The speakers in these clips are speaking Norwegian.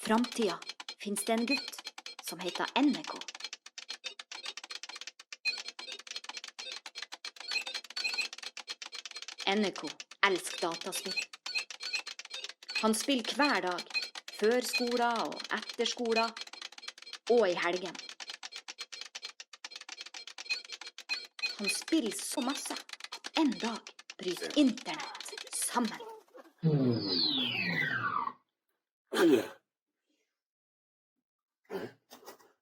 framtida finnes det en gutt som heter Enneko. Enneko elsker dataspill. Han spiller hver dag, før skolen og etter skolen, og i helgen. Han spiller så masse at en dag bryter internett sammen.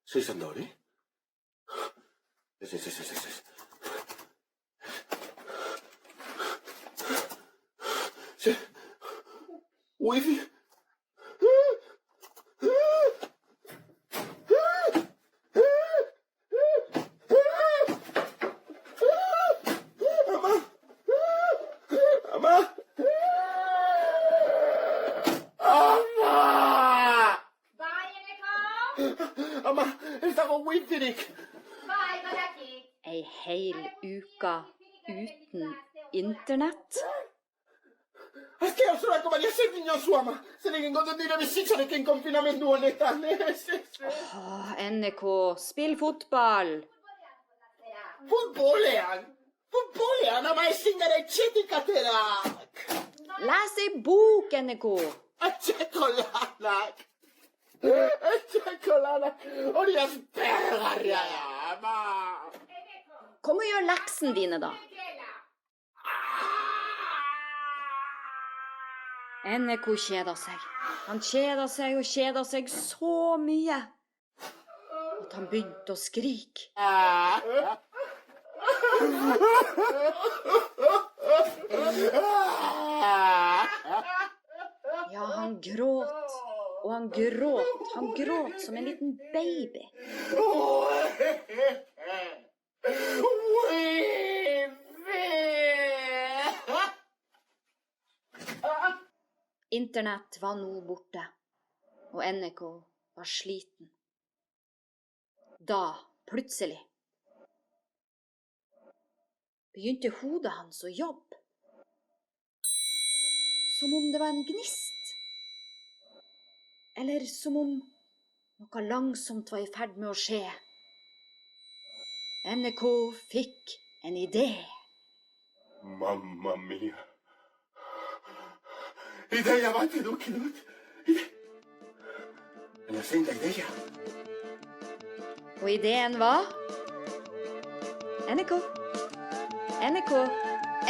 Sisandori? Wifi? Amma, jeg tar og wifi-dik. Ei hel uke uten internett. Scherzo, ecco, ma gli assegni non sua, ma se ne vengono a dire che in confinamento non è tale. Enneko, spill fotball. Fotbollean, ma è singere cetica terak. Les ei bok, Enneko. Eccolana. Og de sperrer, ma. Kom og gjør leksen dine, da. Enneko kjeder seg. Han kjeder seg så mye at han begynte å skrike. Ja, han gråt. Og han gråt som en liten baby. Internett var nå borte, og Enneko var sliten. Da, plutselig, begynte hodet hans å jobbe. Som om det var en gnist. Eller som om noe langsomt var i ferd med å skje. Enneko fikk en idé. Mamma mia. Ideja var ikke dukken ut. Men jeg sendte ideja. Og ideen var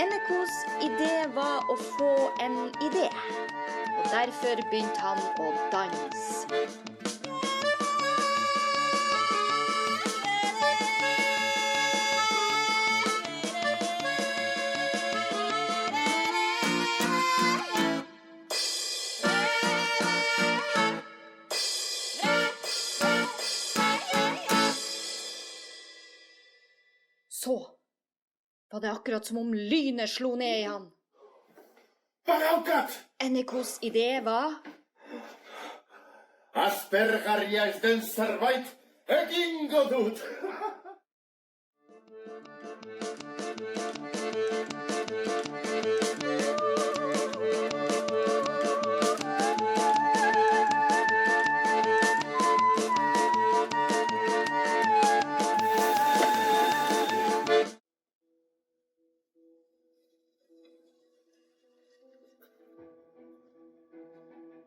Ennekos idé var å få en idé. Og derfor begynte han å danse. Så var det akkurat som om lynet slo ned i han. Ennekos idé var Aspergerias den servait egingodut.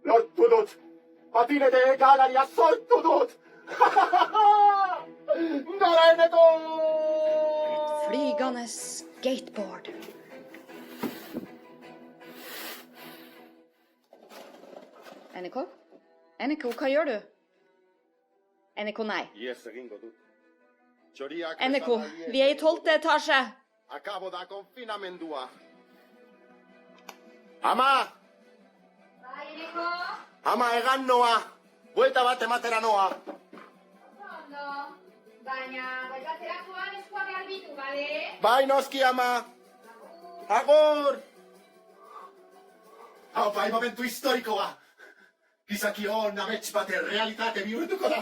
Lottudut! Patine de galari assoltudut! Enneko! et flygende skateboard. Enneko, hva gjør du? Enneko, nei. Enneko, vi er i 12. etasje. Acabo da confinamentua. Ama! Ama, egan noa. Buelta bat ematera noa. Baina, goizatzerakoan eskua garbitu, bale? Bai, noski, ama. Agur! Hau, bai, momentu historikoa. Gizaki hon amets bate realitate bihurtuko da.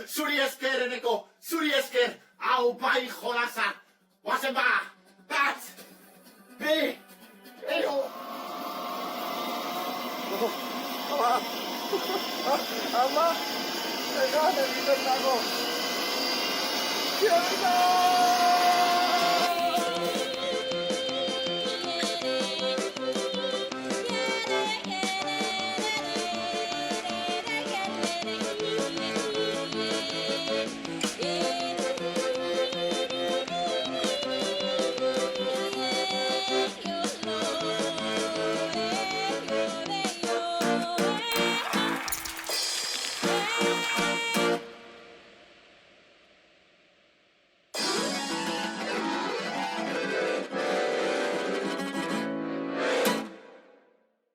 Zuri esker, Enneko, zuri esker. Hau, bai, jolasa. Oazen ba! Bat! Bi! Ero! Ama! Ama, 내가 내 믿었다고. 기억나!